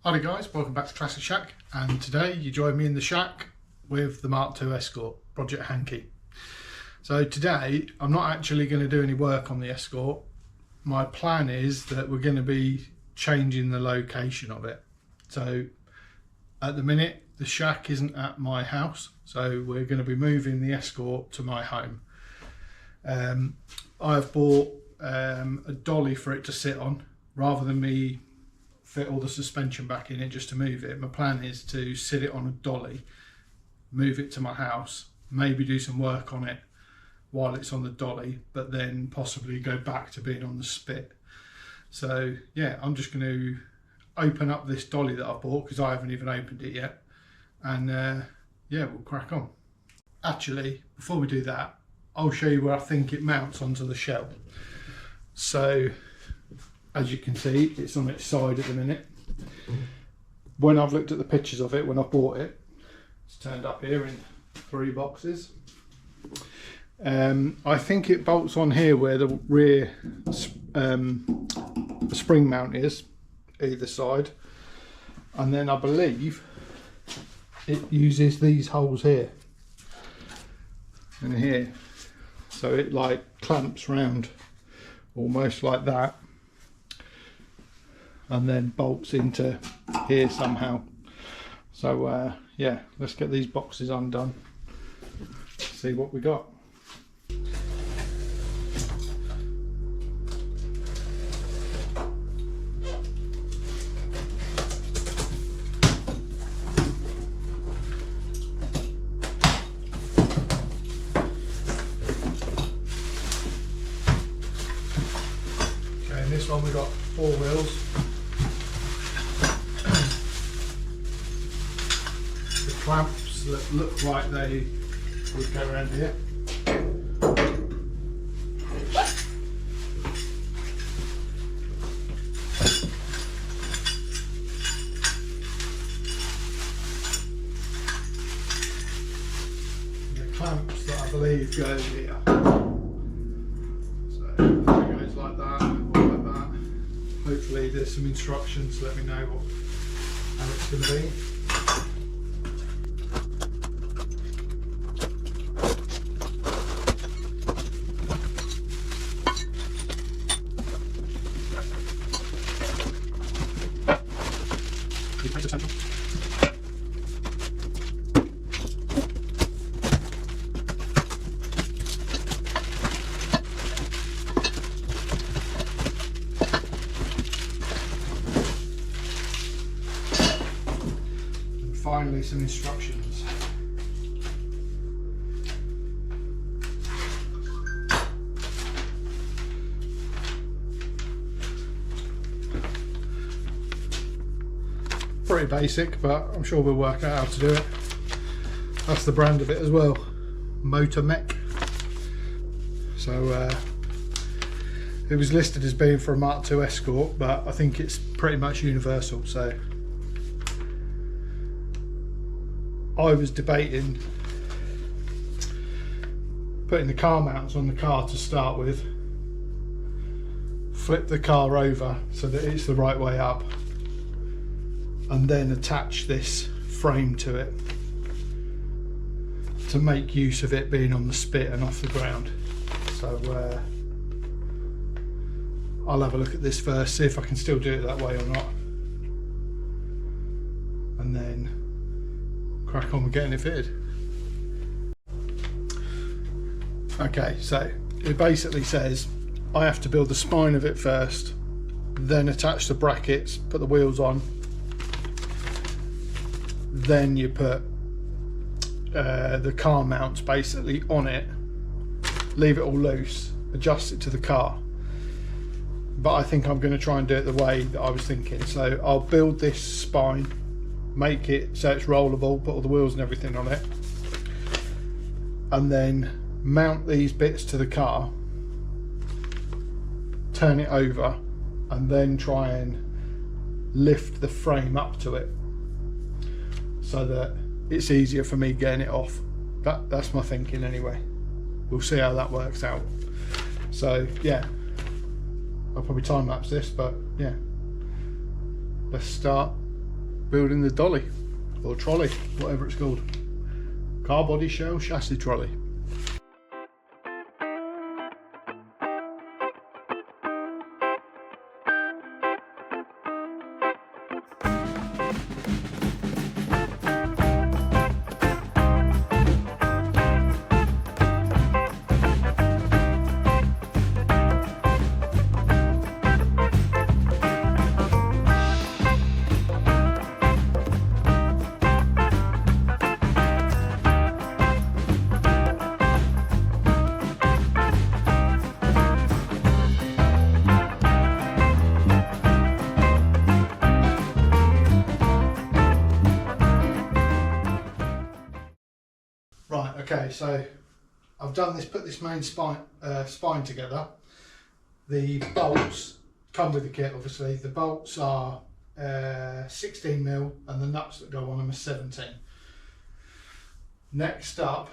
Hi guys, welcome back to Classic Shack, and today you join me in the shack with the MK2 Escort, Project Hanky. So today I'm not actually going to do any work on the Escort. My plan is that we're going to be changing the location of it. So at the minute the shack isn't at my house, so we're going to be moving the Escort to my home. I've bought a dolly for it to sit on rather than me fit all the suspension back in it just to move it. My plan is to sit it on a dolly, move it to my house, maybe do some work on it while it's on the dolly, but then possibly go back to being on the spit. So yeah, I'm just going to open up this dolly that I bought because I haven't even opened it yet, and yeah, we'll crack on. Actually, before we do that, I'll show you where I think it mounts onto the shelf. So as you can see, it's on its side at the minute. When I've looked at the pictures of it when I bought it, it's turned up here in 3 boxes. I think it bolts on here where the rear spring mount is, either side, and then I believe it uses these holes here and here, so it like clamps round almost like that, and then bolts into here somehow. So yeah, let's get these boxes undone, see what we got. Okay, in this one we got 4 wheels. Clamps that look like they would go around here. The clamps that I believe go here. So it goes like that, or like that. Hopefully there's some instructions to let me know how it's going to be. And finally, some instructions. Pretty basic, but I'm sure we'll work out how to do it. That's the brand of it as well, Motamec. So it was listed as being for a MK2 Escort, but I think it's pretty much universal. So I was debating putting the car mounts on the car to start with, flip the car over so that it's the right way up, and then attach this frame to it to make use of it being on the spit and off the ground. So I'll have a look at this first, see if I can still do it that way or not, and then crack on with getting it fitted. Okay, so it basically says I have to build the spine of it first, then attach the brackets, put the wheels on, then you put the car mounts basically on it, leave it all loose, adjust it to the car. But I think I'm going to try and do it the way that I was thinking. So I'll build this spine, make it so it's rollable, put all the wheels and everything on it, and then mount these bits to the car, turn it over, and then try and lift the frame up to it so that it's easier for me getting it off. That's my thinking anyway. We'll see how that works out. So yeah, I'll probably time lapse this, but yeah, let's start building the dolly or trolley, whatever it's called. Car body shell chassis trolley. Right, okay, so I've done this, put this main spine together. The bolts come with the kit, obviously. The bolts are 16mm and the nuts that go on them are 17. Next up,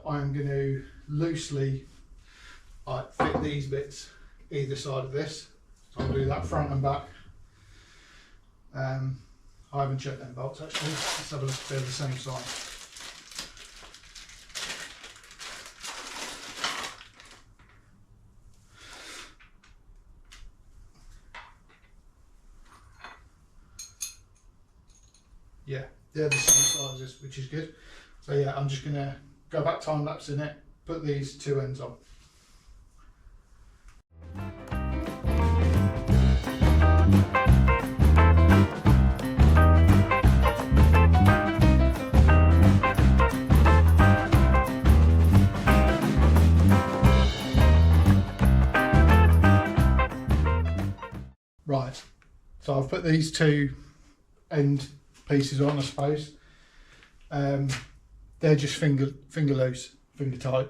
I'm going to loosely fit these bits either side of this. So I'll do that front and back. I haven't checked them bolts actually. Let's have a look if they're the same size. Yeah, they're the same sizes, which is good. So yeah, I'm just going to go back time lapse in it, put these two ends on. Right, so I've put these two end pieces on, I suppose. They're just finger loose, finger tight,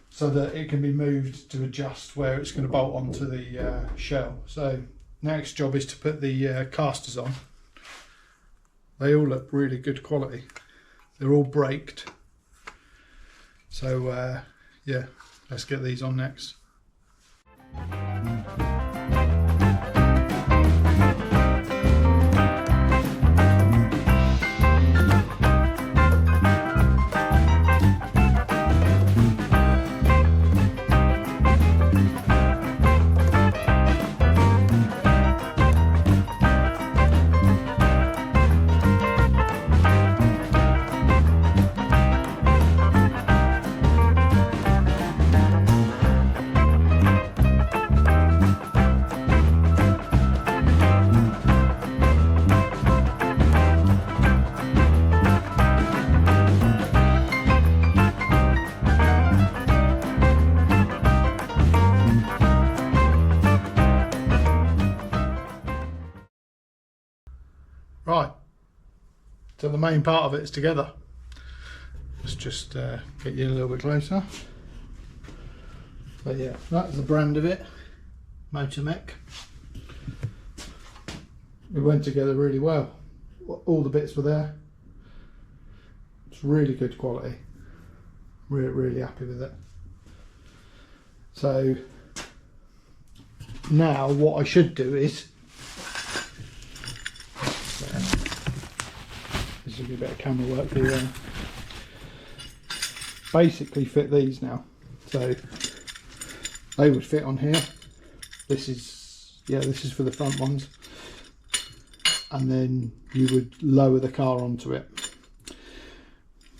so that it can be moved to adjust where it's going to bolt onto the shell. So next job is to put the casters on. They all look really good quality. They're all braked. So yeah, let's get these on next. Right, so the main part of it is together. Let's just get you a little bit closer. But yeah, that's the brand of it, Motamec. It went together really well. All the bits were there. It's really good quality. Really happy with it. So now what I should do is, this will be a bit of camera work for you. Basically fit these now, so they would fit on here. This is for the front ones, and then you would lower the car onto it.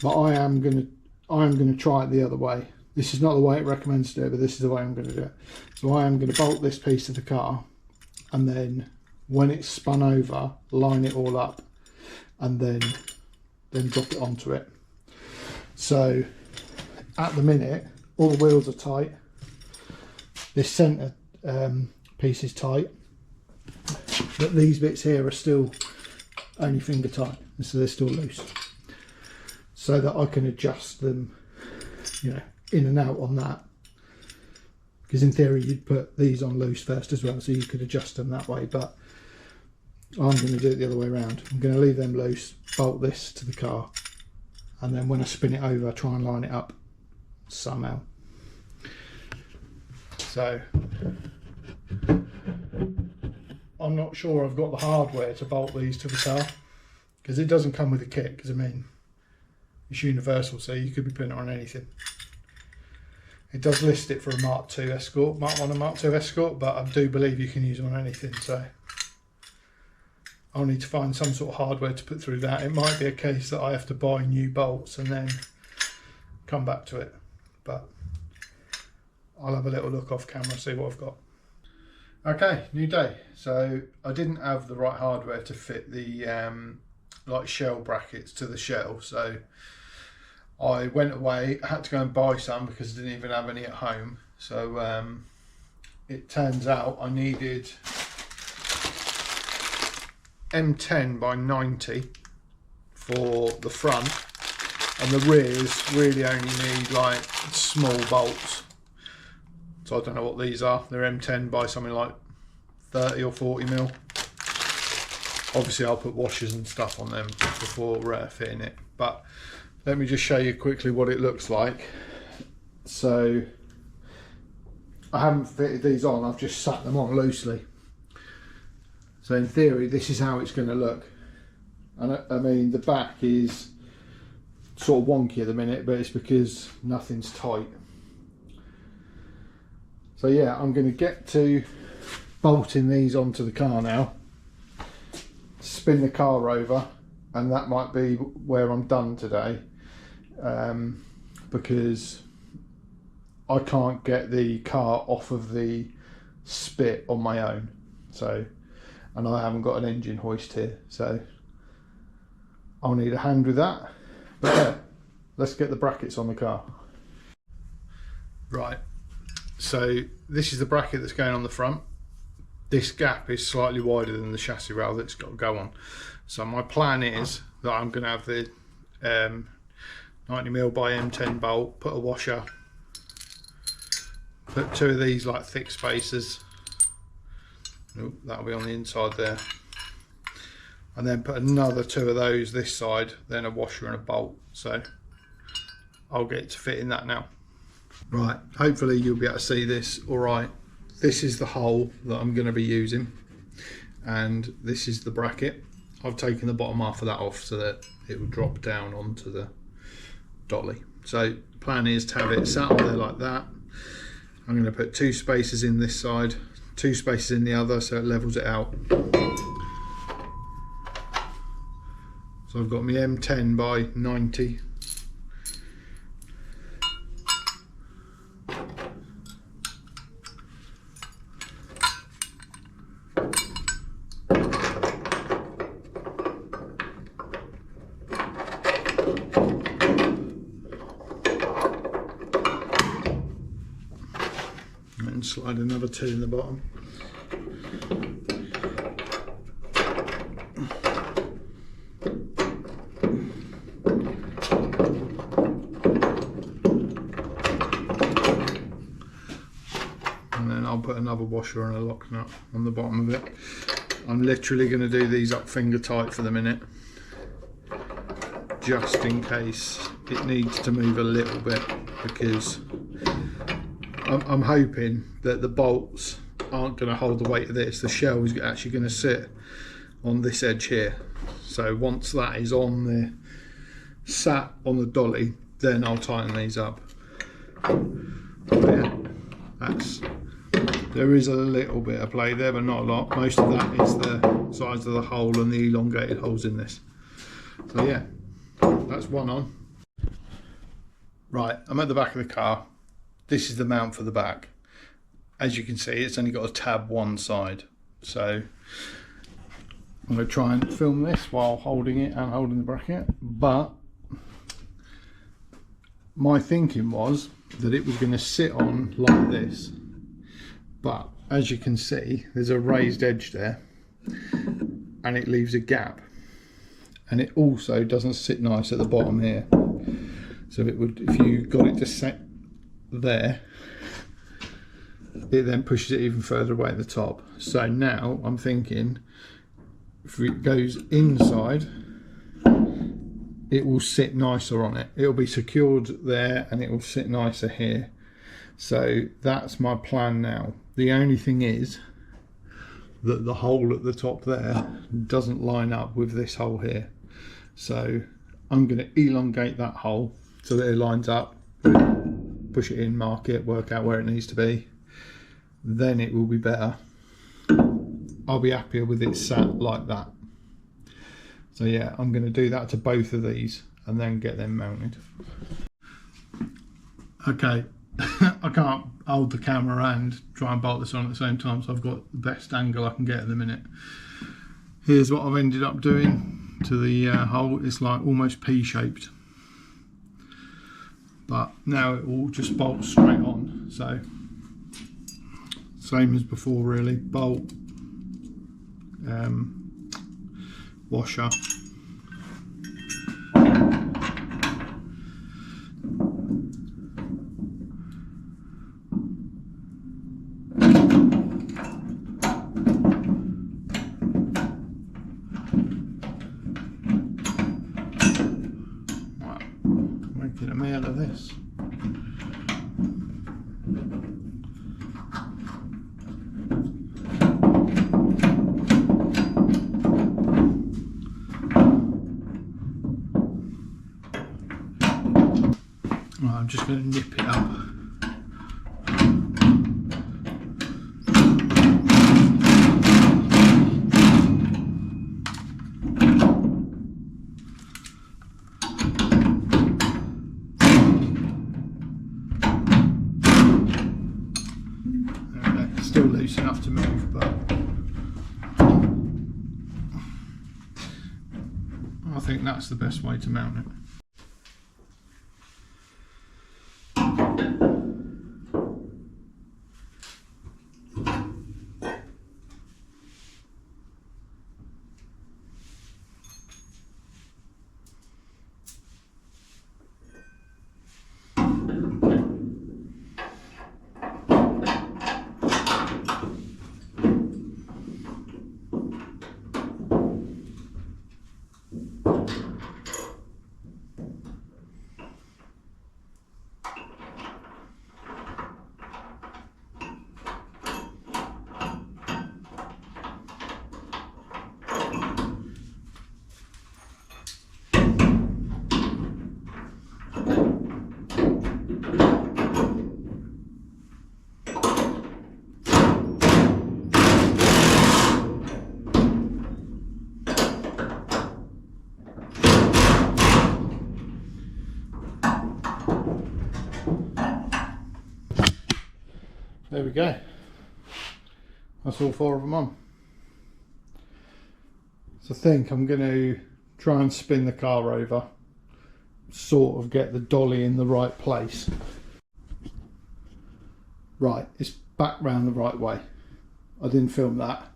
But I am gonna try it the other way. This is not the way it recommends to do it, but this is the way I'm going to do it. So I am going to bolt this piece of the car, and then when it's spun over, line it all up, and then drop it onto it. So at the minute, all the wheels are tight. This centre piece is tight, but these bits here are still only finger tight, so they're still loose, so that I can adjust them, you know, in and out on that. Because in theory you'd put these on loose first as well, so you could adjust them that way, but I'm going to do it the other way around. I'm going to leave them loose, bolt this to the car, and then when I spin it over, try and line it up somehow. So I'm not sure I've got the hardware to bolt these to the car. because it doesn't come with a kit, because I mean it's universal, so you could be putting it on anything. It does list it for a Mark 2 Escort, Mark 1 and Mark 2 Escort, but I do believe you can use it on anything, so I'll need to find some sort of hardware to put through that. It might be a case that I have to buy new bolts and then come back to it, but I'll have a little look off camera, see what I've got. Okay, new day. So I didn't have the right hardware to fit the like shell brackets to the shell, so I went away. I had to go and buy some because I didn't even have any at home. So it turns out I needed M10 by 90 for the front, and the rears really only need like small bolts. So I don't know what these are. They're M10 by something like 30 or 40 mil. Obviously I'll put washers and stuff on them before fitting it, but let me just show you quickly what it looks like. So I haven't fitted these on, I've just sat them on loosely. So in theory this is how it's going to look. And I mean the back is sort of wonky at the minute, but it's because nothing's tight. So yeah, I'm going to get to bolting these onto the car now, spin the car over, and that might be where I'm done today, because I can't get the car off of the spit on my own, so, and I haven't got an engine hoist here, so I'll need a hand with that. But yeah, let's get the brackets on the car. Right, so this is the bracket that's going on the front. This gap is slightly wider than the chassis rail that's got to go on. So my plan is that I'm going to have the 90mm by M10 bolt, put a washer, put two of these like thick spacers. Oop, that'll be on the inside there. And then put another two of those this side, then a washer and a bolt. So I'll get to fit in that now. Right, hopefully you'll be able to see this all right. This is the hole that I'm going to be using, and this is the bracket. I've taken the bottom half of that off so that it will drop down onto the dolly. So the plan is to have it sat on there like that. I'm going to put two spacers in this side, two spaces in the other, so it levels it out. So I've got my M10 by 90. And slide another two in the bottom. And then I'll put another washer and a lock nut on the bottom of it. I'm literally going to do these up finger tight for the minute, just in case it needs to move a little bit, because I'm hoping that the bolts aren't going to hold the weight of this. The shell is actually going to sit on this edge here. So once that is on the sat on the dolly, then I'll tighten these up. But yeah, there is a little bit of play there, but not a lot. Most of that is the size of the hole and the elongated holes in this. So yeah, that's one on. Right, I'm at the back of the car. This is the mount for the back. As you can see, it's only got a tab one side. So I'm going to try and film this while holding it and holding the bracket. But my thinking was that it was going to sit on like this. But as you can see, there's a raised edge there and it leaves a gap. And it also doesn't sit nice at the bottom here. So it would, if you got it to set there, it then pushes it even further away at the top. So now I'm thinking if it goes inside, it will sit nicer on it. It'll be secured there and it will sit nicer here. So that's my plan now. The only thing is that the hole at the top there doesn't line up with this hole here. So I'm going to elongate that hole so that it lines up, push it in, mark it, work out where it needs to be. Then it will be better. I'll be happier with it sat like that. So yeah, I'm going to do that to both of these and then get them mounted. Okay, I can't hold the camera and try and bolt this on at the same time, so I've got the best angle I can get at the minute. Here's what I've ended up doing to the hole. It's like almost P-shaped, but now it will just bolt straight on. So same as before really, bolt, washer, making a meal of this. Right, I'm just going to nip it up. Still loose enough to move, but I think that's the best way to mount it. There we go. That's all 4 of them on. So I think I'm going to try and spin the car over, sort of get the dolly in the right place. Right, it's back round the right way. I didn't film that.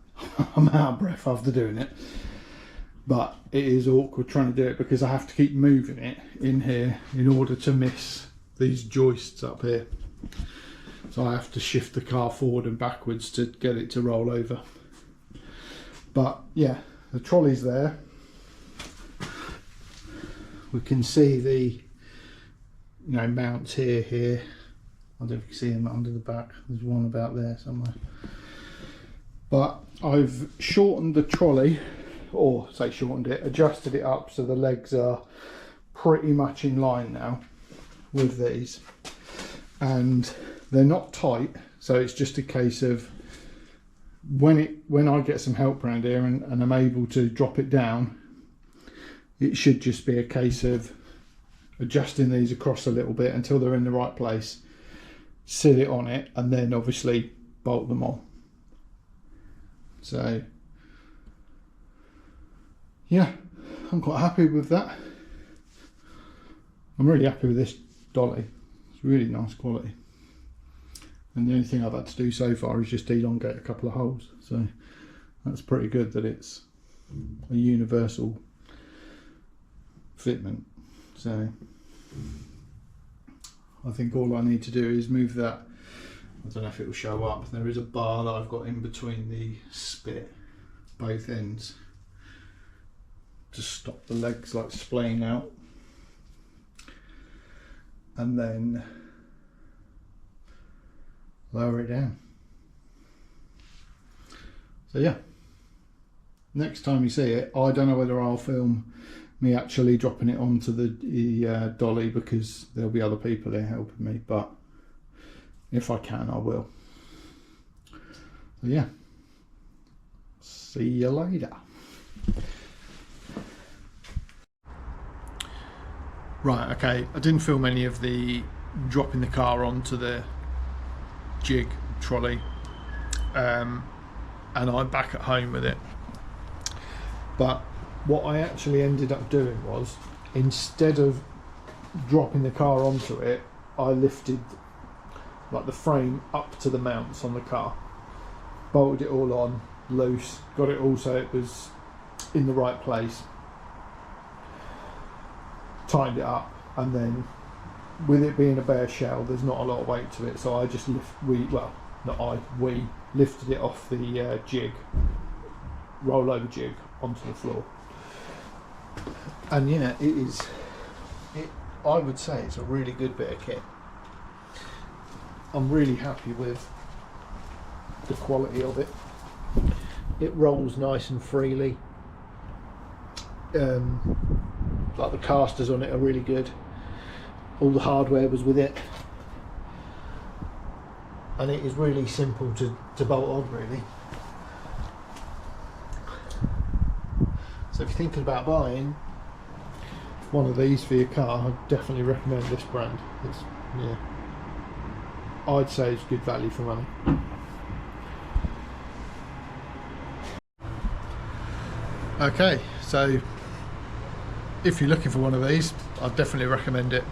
I'm out of breath after doing it. But it is awkward trying to do it because I have to keep moving it in here in order to miss these joists up here. So I have to shift the car forward and backwards to get it to roll over. But yeah, the trolley's there. We can see the mounts here. I don't know if you can see them under the back. There's one about there somewhere. But I've shortened the trolley, or say shortened it, adjusted it up so the legs are pretty much in line now with these. And they're not tight, so it's just a case of when I get some help around here and I'm able to drop it down, it should just be a case of adjusting these across a little bit until they're in the right place, sit it on it, and then obviously bolt them on. So yeah, I'm quite happy with that. I'm really happy with this dolly. It's really nice quality. And the only thing I've had to do so far is just elongate a couple of holes. So that's pretty good that it's a universal fitment. So I think all I need to do is move that. I don't know if it will show up. There is a bar that I've got in between the spit, both ends, to stop the legs like splaying out. And then lower it down. So yeah, next time you see it, I don't know whether I'll film me actually dropping it onto the dolly, because there'll be other people here helping me, but if I can, I will. So yeah, see you later. Right, okay, I didn't film any of the dropping the car onto the jig trolley, and I'm back at home with it. But what I actually ended up doing was, instead of dropping the car onto it, I lifted like the frame up to the mounts on the car, bolted it all on loose, got it all so it was in the right place, tightened it up, and then with it being a bare shell, there's not a lot of weight to it, so I just we lifted it off the jig, rollover jig, onto the floor. And yeah, I would say it's a really good bit of kit. I'm really happy with the quality of it. It rolls nice and freely. Like the casters on it are really good. All the hardware was with it, and it is really simple to bolt on, really. So if you're thinking about buying one of these for your car, I'd definitely recommend this brand. Yeah, I'd say it's good value for money. Okay, so if you're looking for one of these, I'd definitely recommend it.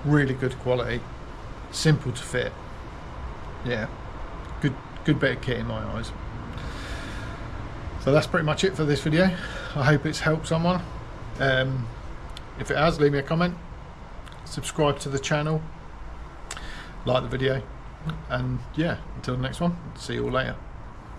Really good quality, simple to fit. Yeah, good bit of kit in my eyes. So that's pretty much it for this video. I hope it's helped someone. If it has, leave me a comment, subscribe to the channel, like the video, and yeah, until the next one, see you all later.